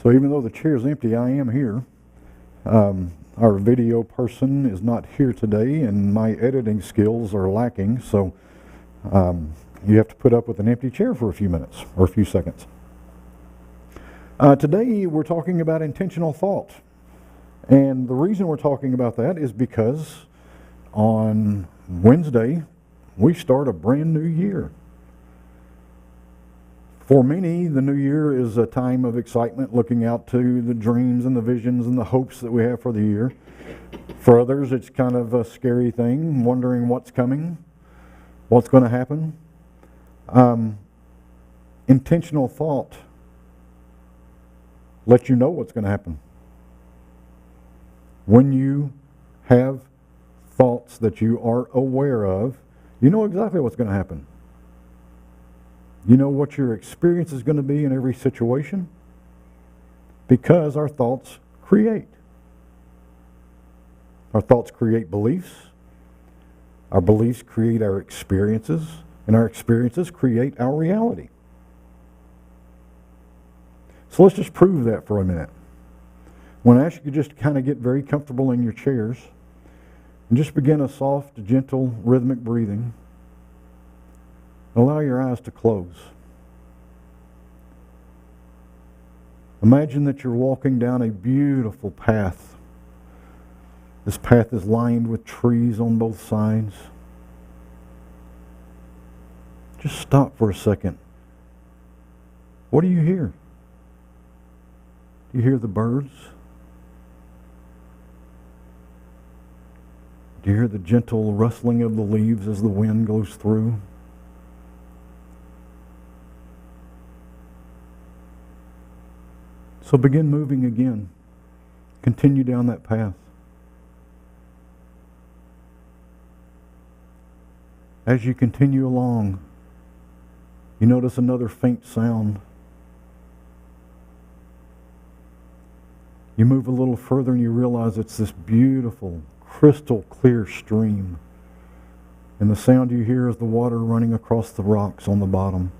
So even though the chair is empty, I am here. Our video person is not here today, and my editing skills are lacking, so you have to put up with an empty chair for a few minutes or a few seconds. Today we're talking about intentional thought. And the reason we're talking about that is because on Wednesday we start a brand new year. For many, the new year is a time of excitement, looking out to the dreams and the visions and the hopes that we have for the year. For others, it's kind of a scary thing, wondering what's coming, what's going to happen. Intentional thought lets you know what's going to happen. When you have thoughts that you are aware of, you know exactly what's going to happen. You know what your experience is going to be in every situation, because our thoughts create. Our thoughts create beliefs. Our beliefs create our experiences, and our experiences create our reality. So let's just prove that for a minute. I want to ask you to just kind of get very comfortable in your chairs and just begin a soft, gentle, rhythmic breathing. Allow your eyes to close. Imagine that you're walking down a beautiful path. This path is lined with trees on both sides. Just stop for a second. What do you hear? Do you hear the birds? Do you hear the gentle rustling of the leaves as the wind goes through? So begin moving again. Continue down that path. As you continue along, you notice another faint sound. You move a little further and you realize it's this beautiful, crystal clear stream. And the sound you hear is the water running across the rocks on the bottom.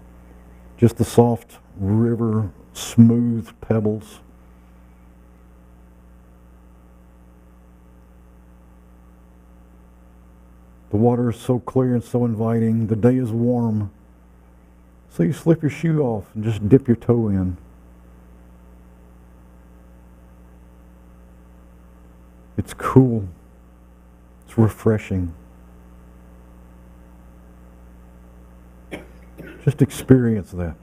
Just the soft river, smooth pebbles. The water is so clear and so inviting. The day is warm. So you slip your shoe off and just dip your toe in. It's cool. It's refreshing. Just experience that.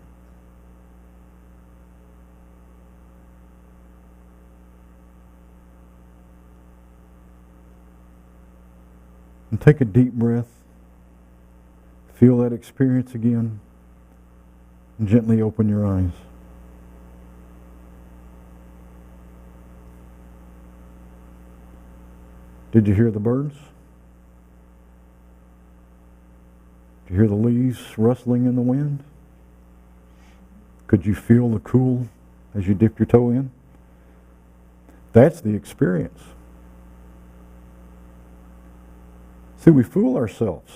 And take a deep breath. Feel that experience again. And gently open your eyes. Did you hear the birds? Did you hear the leaves rustling in the wind? Could you feel the cool as you dipped your toe in? That's the experience. See, we fool ourselves.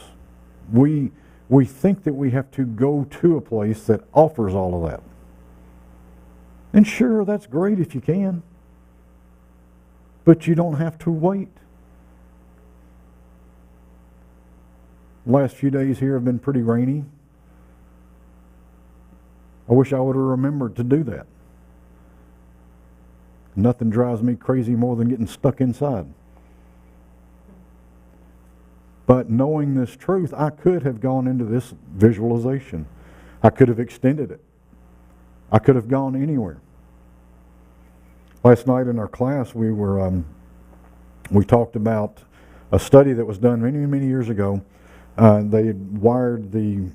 We think that we have to go to a place that offers all of that. And sure, that's great if you can. But you don't have to wait. The last few days here have been pretty rainy. I wish I would have remembered to do that. Nothing drives me crazy more than getting stuck inside. But knowing this truth, I could have gone into this visualization. I could have extended it. I could have gone anywhere. Last night in our class, we talked about a study that was done many, many years ago. They had wired the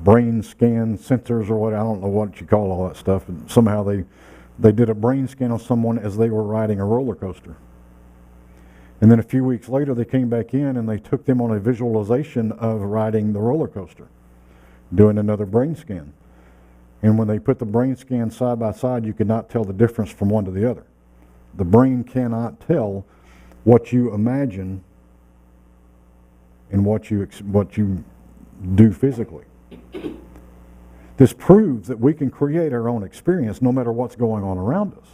brain scan sensors, or what, I don't know what you call all that stuff. And somehow they did a brain scan on someone as they were riding a roller coaster. And then a few weeks later, they came back in and they took them on a visualization of riding the roller coaster, doing another brain scan. And when they put the brain scan side by side, you could not tell the difference from one to the other. The brain cannot tell what you imagine and what you do physically. This proves that we can create our own experience no matter what's going on around us.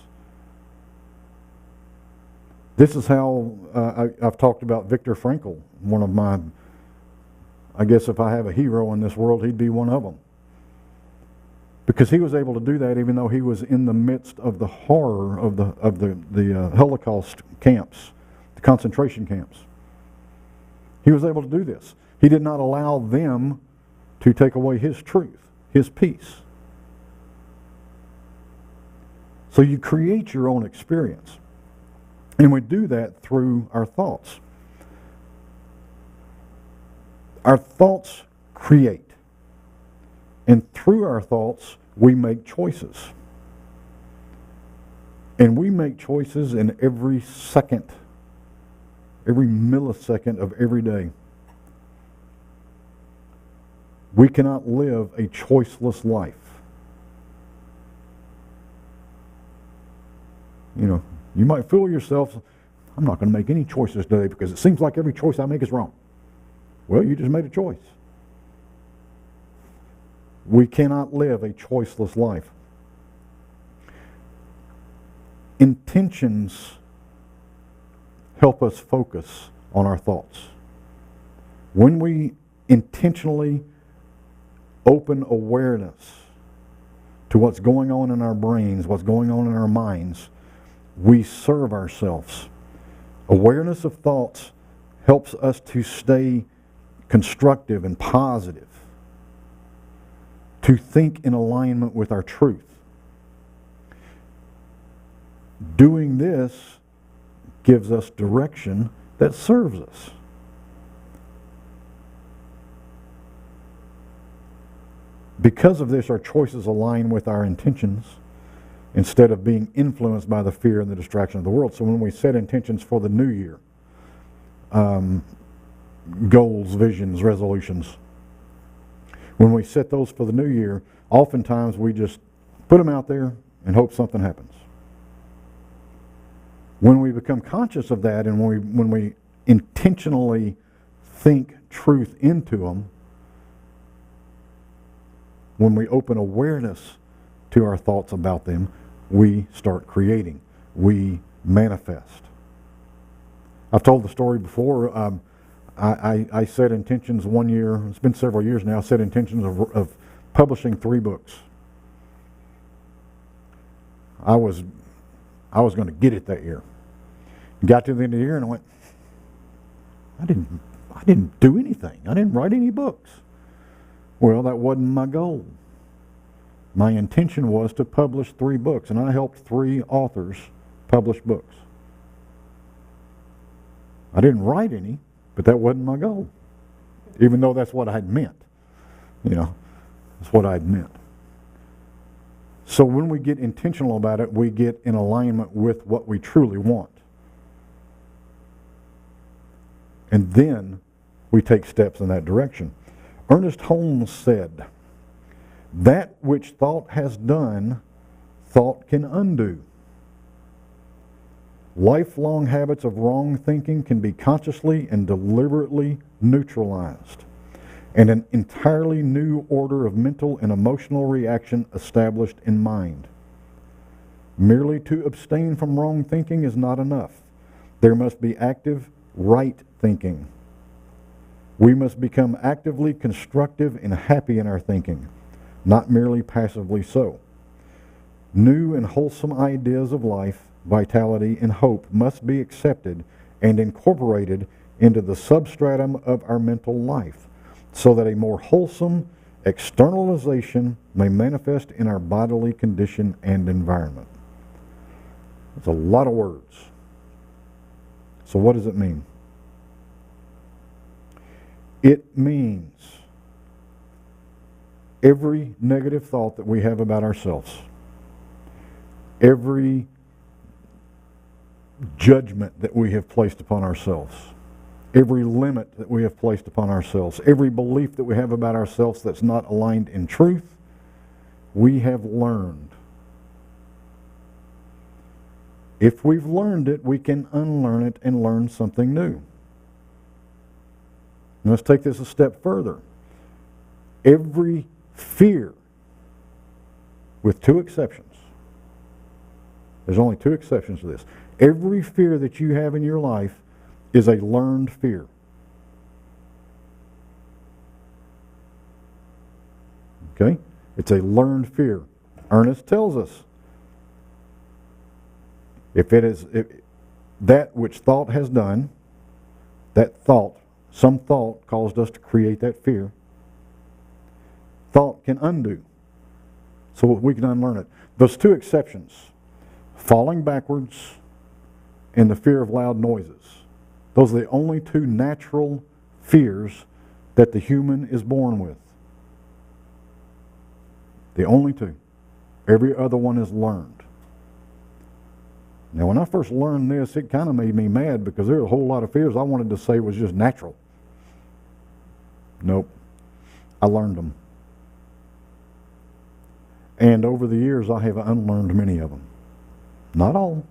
This is how I've talked about Viktor Frankl, one of my, I guess if I have a hero in this world, he'd be one of them. Because he was able to do that even though he was in the midst of the horror of the Holocaust camps, the concentration camps. He was able to do this. He did not allow them to take away his truth, his peace. So you create your own experience. And we do that through our thoughts. Our thoughts create. And through our thoughts, we make choices. And we make choices in every second, every millisecond of every day. We cannot live a choiceless life. You know, you might fool yourself, I'm not going to make any choices today because it seems like every choice I make is wrong. Well, you just made a choice. We cannot live a choiceless life. Intentions help us focus on our thoughts. When we intentionally open awareness to what's going on in our brains, what's going on in our minds, we serve ourselves. Awareness of thoughts helps us to stay constructive and positive, to think in alignment with our truth. Doing this gives us direction that serves us. Because of this, our choices align with our intentions instead of being influenced by the fear and the distraction of the world. So when we set intentions for the new year, goals, visions, resolutions, when we set those for the new year, oftentimes we just put them out there and hope something happens. When we become conscious of that and when we intentionally think truth into them, when we open awareness to our thoughts about them, we start creating. We manifest. I've told the story before. I set intentions one year, it's been several years now, set intentions of publishing 3 books. I was going to get it that year. Got to the end of the year and I went, I didn't do anything. I didn't write any books. Well, that wasn't my goal. My intention was to publish 3 books, and I helped 3 authors publish books. I didn't write any, but that wasn't my goal, even though that's what I'd meant. You know, that's what I'd meant. So when we get intentional about it, we get in alignment with what we truly want. And then we take steps in that direction. Ernest Holmes said, "That which thought has done, thought can undo." Lifelong habits of wrong thinking can be consciously and deliberately neutralized, and an entirely new order of mental and emotional reaction established in mind. Merely to abstain from wrong thinking is not enough. There must be active, right thinking. We must become actively constructive and happy in our thinking, not merely passively so. New and wholesome ideas of life, vitality, and hope must be accepted and incorporated into the substratum of our mental life, so that a more wholesome externalization may manifest in our bodily condition and environment. That's a lot of words. So what does it mean? It means every negative thought that we have about ourselves, every judgment that we have placed upon ourselves, every limit that we have placed upon ourselves, every belief that we have about ourselves that's not aligned in truth, we have learned. If we've learned it, we can unlearn it and learn something new. Let's take this a step further. Every fear with two exceptions. There's only two exceptions to this. Every fear that you have in your life is a learned fear. Okay? It's a learned fear. Ernest tells us, if that which thought has done, some thought caused us to create that fear, thought can undo. So we can unlearn it. Those two exceptions, falling backwards and the fear of loud noises, those are the only two natural fears that the human is born with. The only two. Every other one is learned. Now, when I first learned this, it kind of made me mad because there were a whole lot of fears I wanted to say was just natural. Nope. I learned them. And over the years, I have unlearned many of them. Not all,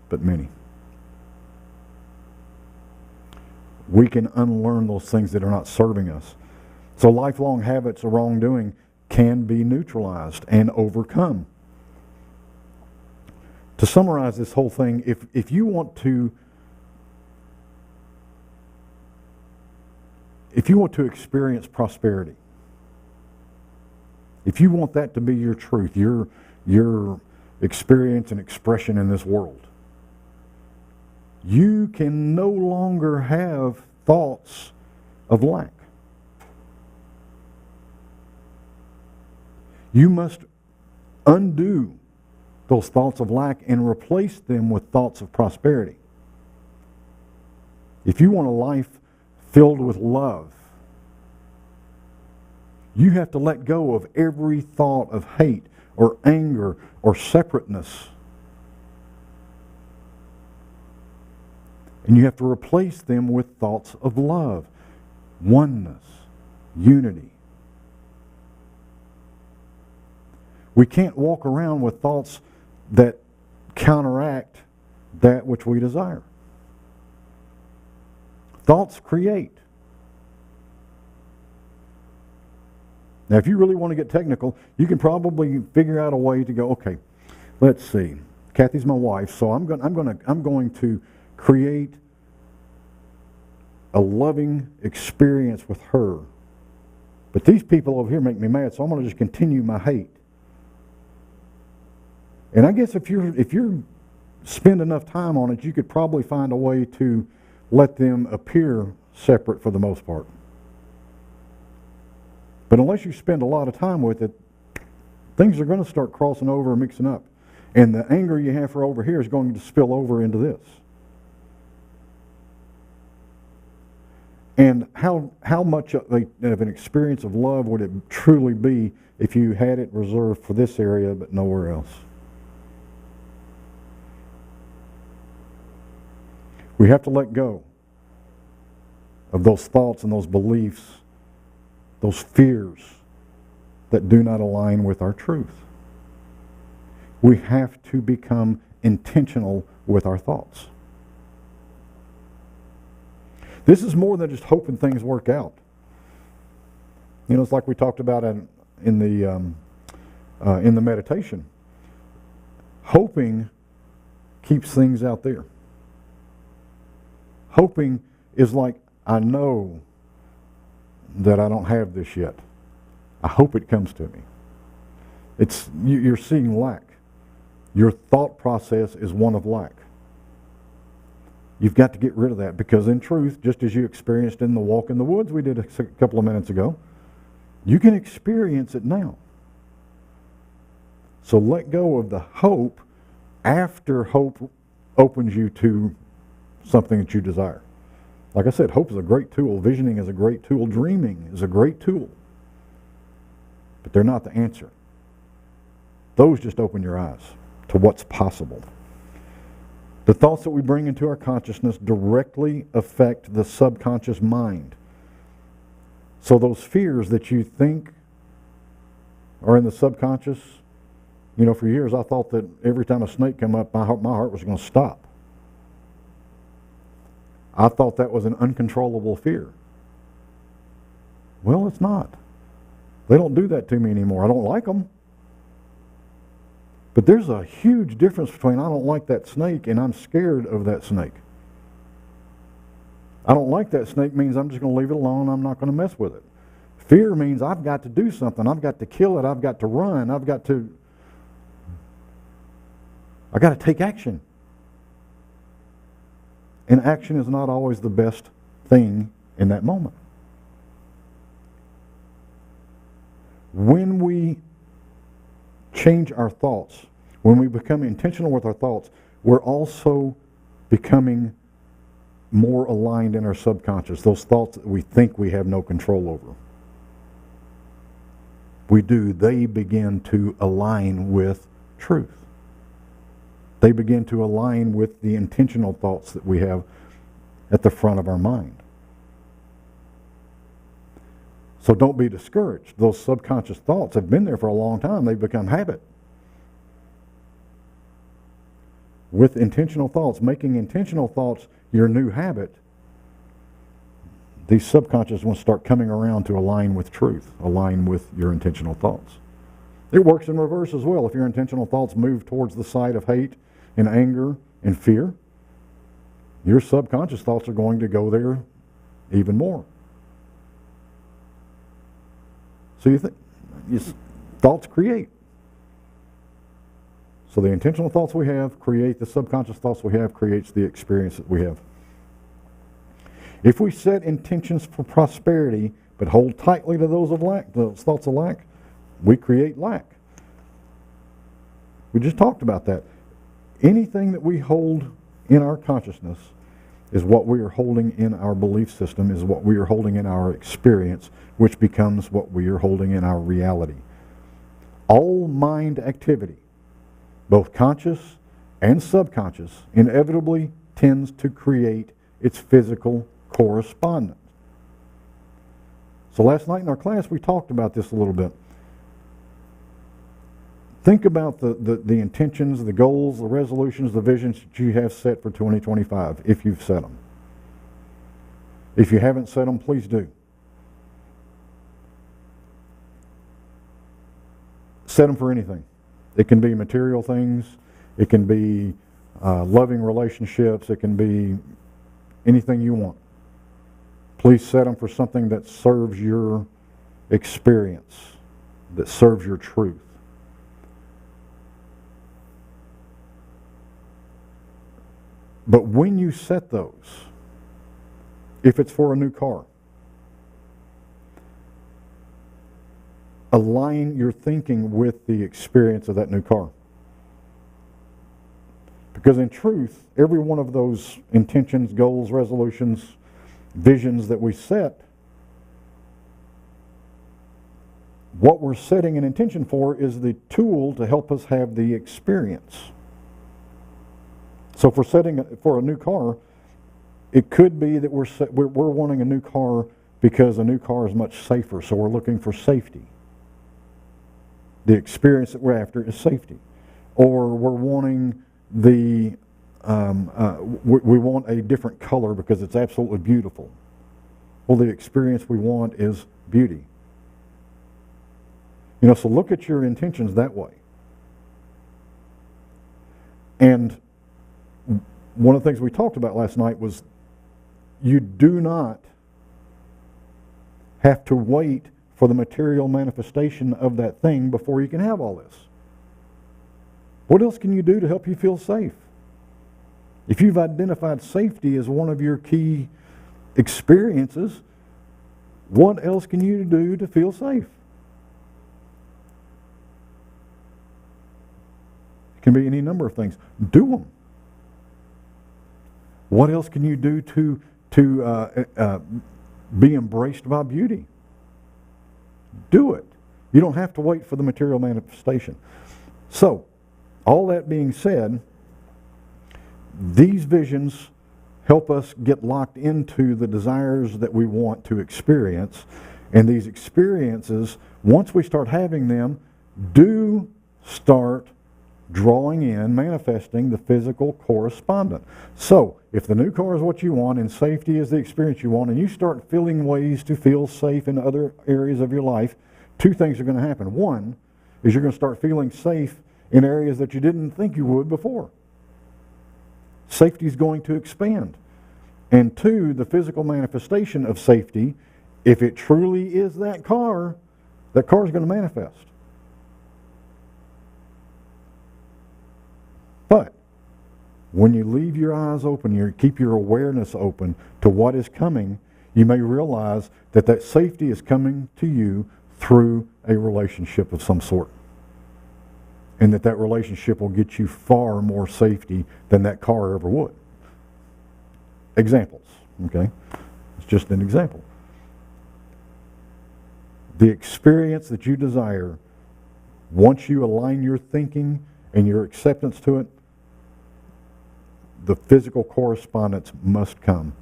but many. We can unlearn those things that are not serving us. So lifelong habits of wrongdoing can be neutralized and overcome. To summarize this whole thing, if you want to experience prosperity, if you want that to be your truth, your experience and expression in this world, you can no longer have thoughts of lack. You must undo those thoughts of lack and replace them with thoughts of prosperity. If you want a life filled with love, you have to let go of every thought of hate or anger or separateness. And you have to replace them with thoughts of love, oneness, unity. We can't walk around with thoughts that counteract that which we desire. Thoughts create. Now, if you really want to get technical, you can probably figure out a way to go, okay, let's see. Kathy's my wife, so I'm going to create a loving experience with her. But these people over here make me mad, so I'm going to just continue my hate. And I guess if you spend enough time on it, you could probably find a way to let them appear separate for the most part. But unless you spend a lot of time with it, things are going to start crossing over and mixing up. And the anger you have for over here is going to spill over into this. And how much of an experience of love would it truly be if you had it reserved for this area but nowhere else? We have to let go of those thoughts and those beliefs, those fears that do not align with our truth. We have to become intentional with our thoughts. This is more than just hoping things work out. You know, it's like we talked about in the meditation. Hoping keeps things out there. Hoping is like, I know that I don't have this yet. I hope it comes to me. You're seeing lack. Your thought process is one of lack. You've got to get rid of that, because in truth, just as you experienced in the walk in the woods we did a couple of minutes ago, you can experience it now. So let go of the hope after hope opens you to something that you desire. Like I said, hope is a great tool. Visioning is a great tool. Dreaming is a great tool. But they're not the answer. Those just open your eyes to what's possible. The thoughts that we bring into our consciousness directly affect the subconscious mind. So those fears that you think are in the subconscious, you know, for years I thought that every time a snake came up, my heart was going to stop. I thought that was an uncontrollable fear. Well, it's not. They don't do that to me anymore. I don't like them, But there's a huge difference between I don't like that snake and I'm scared of that snake. I don't like that snake means I'm just going to leave it alone. I'm not going to mess with it. Fear means I've got to do something. I've got to kill it. I've got to run. I've got to take action. And action is not always the best thing in that moment. When we change our thoughts, when we become intentional with our thoughts, we're also becoming more aligned in our subconscious, those thoughts that we think we have no control over. We do. They begin to align with truth. They begin to align with the intentional thoughts that we have at the front of our mind. So don't be discouraged. Those subconscious thoughts have been there for a long time. They've become habit. With intentional thoughts, making intentional thoughts your new habit, these subconscious ones start coming around to align with truth, align with your intentional thoughts. It works in reverse as well. If your intentional thoughts move towards the side of hate and anger and fear, your subconscious thoughts are going to go there even more. So you think thoughts create. So the intentional thoughts we have create, the subconscious thoughts we have creates the experience that we have. If we set intentions for prosperity but hold tightly to those of lack, those thoughts of lack, we create lack. We just talked about that. Anything that we hold in our consciousness is what we are holding in our belief system, is what we are holding in our experience, which becomes what we are holding in our reality. All mind activity, both conscious and subconscious, inevitably tends to create its physical correspondence. So last night in our class we talked about this a little bit. Think about the intentions, the goals, the resolutions, the visions that you have set for 2025, if you've set them. If you haven't set them, please do. Set them for anything. It can be material things. It can be loving relationships. It can be anything you want. Please set them for something that serves your experience, that serves your truth. But when you set those, if it's for a new car, align your thinking with the experience of that new car. Because in truth, every one of those intentions, goals, resolutions, visions that we set, what we're setting an intention for is the tool to help us have the experience. So if we're setting for a new car, it could be that we're wanting a new car because a new car is much safer, so we're looking for safety. The experience that we're after is safety. Or we're wanting we want a different color because it's absolutely beautiful. Well, the experience we want is beauty. So look at your intentions that way. And one of the things we talked about last night was you do not have to wait for the material manifestation of that thing before you can have all this. What else can you do to help you feel safe? If you've identified safety as one of your key experiences, what else can you do to feel safe? It can be any number of things. Do them. What else can you do to be embraced by beauty? Do it. You don't have to wait for the material manifestation. So, all that being said, these visions help us get locked into the desires that we want to experience. And these experiences, once we start having them, do start drawing in, manifesting the physical correspondent. So, if the new car is what you want and safety is the experience you want, and you start feeling ways to feel safe in other areas of your life, two things are going to happen. One is you're going to start feeling safe in areas that you didn't think you would before. Safety is going to expand. And two, the physical manifestation of safety, if it truly is that car is going to manifest. But when you leave your eyes open, you keep your awareness open to what is coming, you may realize that that safety is coming to you through a relationship of some sort. And that relationship will get you far more safety than that car ever would. Examples, okay? It's just an example. The experience that you desire, once you align your thinking and your acceptance to it, the physical correspondence must come.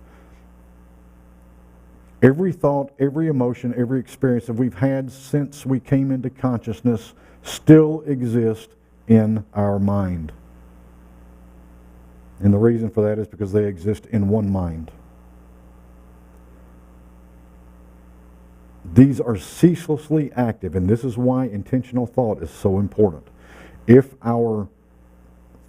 Every thought, every emotion, every experience that we've had since we came into consciousness still exists in our mind. And the reason for that is because they exist in one mind. These are ceaselessly active, and this is why intentional thought is so important. If our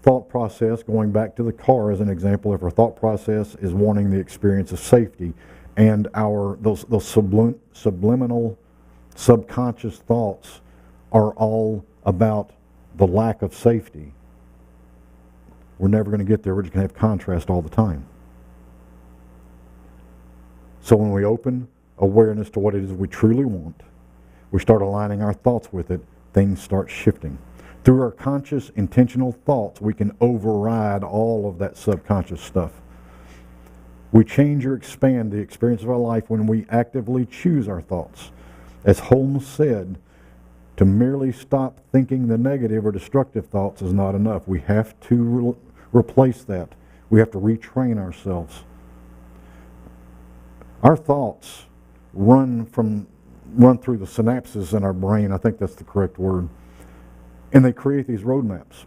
thought process, going back to the car as an example, if our thought process is wanting the experience of safety, and those subliminal, subconscious thoughts are all about the lack of safety, we're never going to get there. We're just going to have contrast all the time. So when we open awareness to what it is we truly want, we start aligning our thoughts with it, things start shifting. Through our conscious, intentional thoughts, we can override all of that subconscious stuff. We change or expand the experience of our life when we actively choose our thoughts. As Holmes said, to merely stop thinking the negative or destructive thoughts is not enough. We have to replace that. We have to retrain ourselves. Our thoughts run through the synapses in our brain. I think that's the correct word. And they create these roadmaps.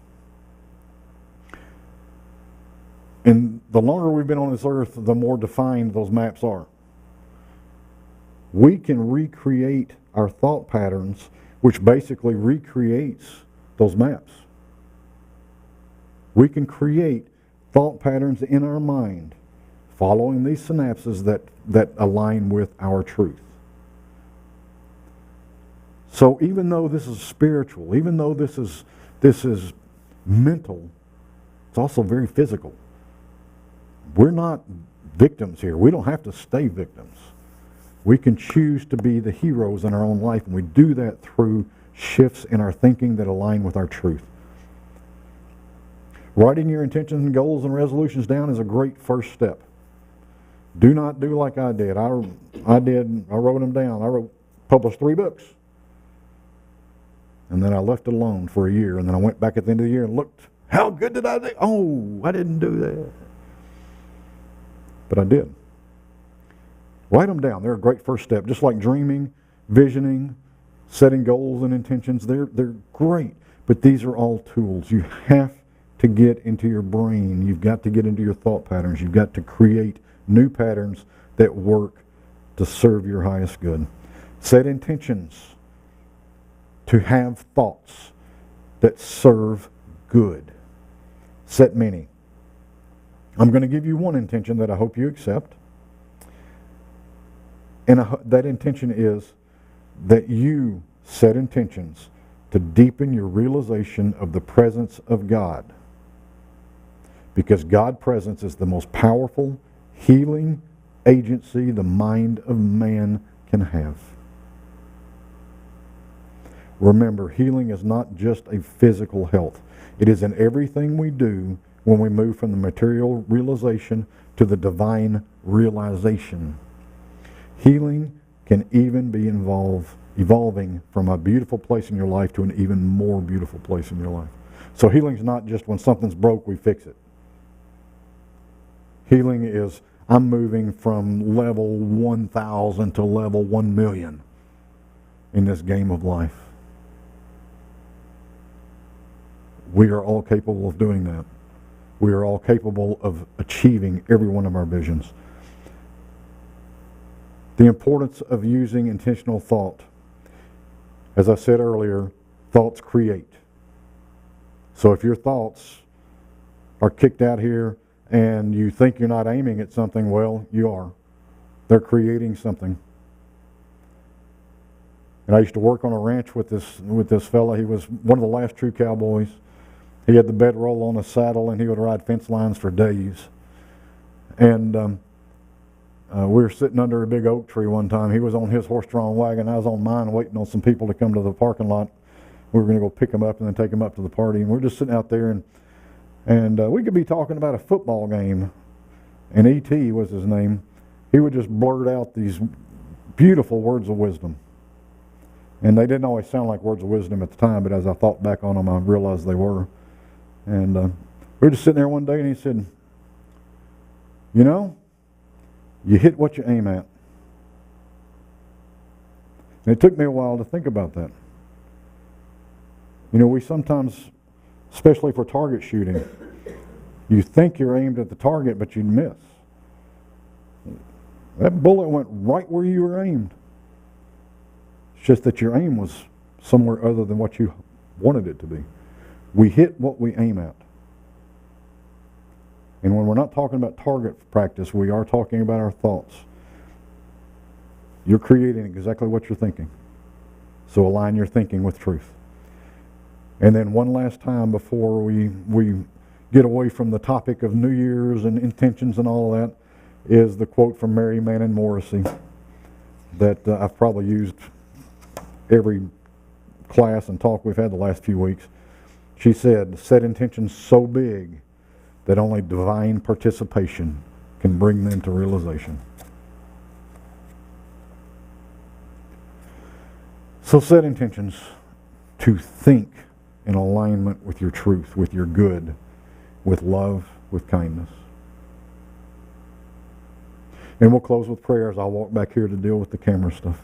And the longer we've been on this earth, the more defined those maps are. We can recreate our thought patterns, which basically recreates those maps. We can create thought patterns in our mind following these synapses that align with our truth. So even though this is spiritual, even though this is mental, it's also very physical. We're not victims here. We don't have to stay victims. We can choose to be the heroes in our own life, and we do that through shifts in our thinking that align with our truth. Writing your intentions and goals and resolutions down is a great first step. Do not do like I did. I wrote them down. Published 3 books. And then I left it alone for a year, and then I went back at the end of the year and looked, how good did I do? Oh, I didn't do that. But I did. Write them down. They're a great first step. Just like dreaming, visioning, setting goals and intentions, they're great. But these are all tools. You have to get into your brain. You've got to get into your thought patterns. You've got to create new patterns that work to serve your highest good. Set intentions to have thoughts that serve good. Set many. I'm going to give you one intention that I hope you accept. And that intention is that you set intentions to deepen your realization of the presence of God. Because God's presence is the most powerful healing agency the mind of man can have. Remember, healing is not just a physical health. It is in everything we do when we move from the material realization to the divine realization. Healing can even be evolving from a beautiful place in your life to an even more beautiful place in your life. So healing is not just when something's broke, we fix it. Healing is, I'm moving from level 1,000 to level 1,000,000 in this game of life. We are all capable of doing that. We are all capable of achieving every one of our visions. The importance of using intentional thought. As I said earlier, thoughts create. So if your thoughts are kicked out here and you think you're not aiming at something, well, you are. They're creating something. And I used to work on a ranch with this fella. He was one of the last true cowboys. He had the bedroll on the saddle, and he would ride fence lines for days. And we were sitting under a big oak tree one time. He was on his horse-drawn wagon. I was on mine waiting on some people to come to the parking lot. We were going to go pick him up and then take him up to the party. And we're just sitting out there, and we could be talking about a football game. And E.T. was his name. He would just blurt out these beautiful words of wisdom. And they didn't always sound like words of wisdom at the time, but as I thought back on them, I realized they were. And we were just sitting there one day, and he said, you know, you hit what you aim at. And it took me a while to think about that. You know, we sometimes, especially for target shooting, you think you're aimed at the target, but you miss. That bullet went right where you were aimed. It's just that your aim was somewhere other than what you wanted it to be. We hit what we aim at. And when we're not talking about target practice, we are talking about our thoughts. You're creating exactly what you're thinking. So align your thinking with truth. And then one last time before we get away from the topic of New Year's and intentions and all of that is the quote from Mary Manning Morrissey that I've probably used every class and talk we've had the last few weeks. She said, set intentions so big that only divine participation can bring them to realization. So set intentions to think in alignment with your truth, with your good, with love, with kindness. And we'll close with prayers. I'll walk back here to deal with the camera stuff.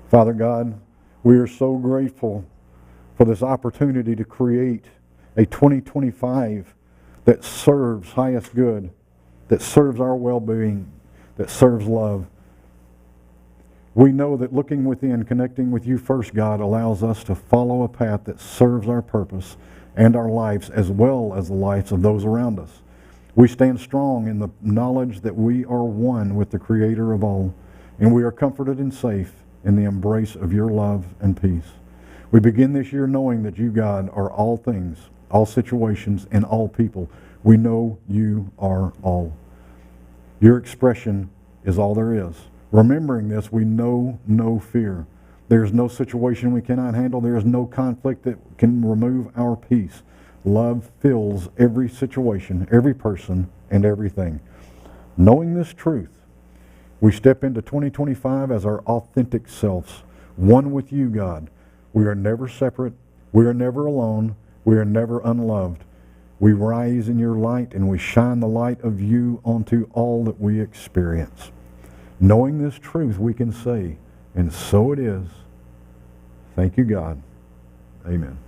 Father God, we are so grateful for this opportunity to create a 2025 that serves highest good, that serves our well-being, that serves love. We know that looking within, connecting with you first, God, allows us to follow a path that serves our purpose and our lives as well as the lives of those around us. We stand strong in the knowledge that we are one with the Creator of all, and we are comforted and safe in the embrace of your love and peace. We begin this year knowing that you, God, are all things, all situations, and all people. We know you are all. Your expression is all there is. Remembering this, we know no fear. There is no situation we cannot handle. There is no conflict that can remove our peace. Love fills every situation, every person, and everything. Knowing this truth, we step into 2025 as our authentic selves, one with you, God. We are never separate. We are never alone. We are never unloved. We rise in your light and we shine the light of you onto all that we experience. Knowing this truth, we can say, and so it is. Thank you, God. Amen.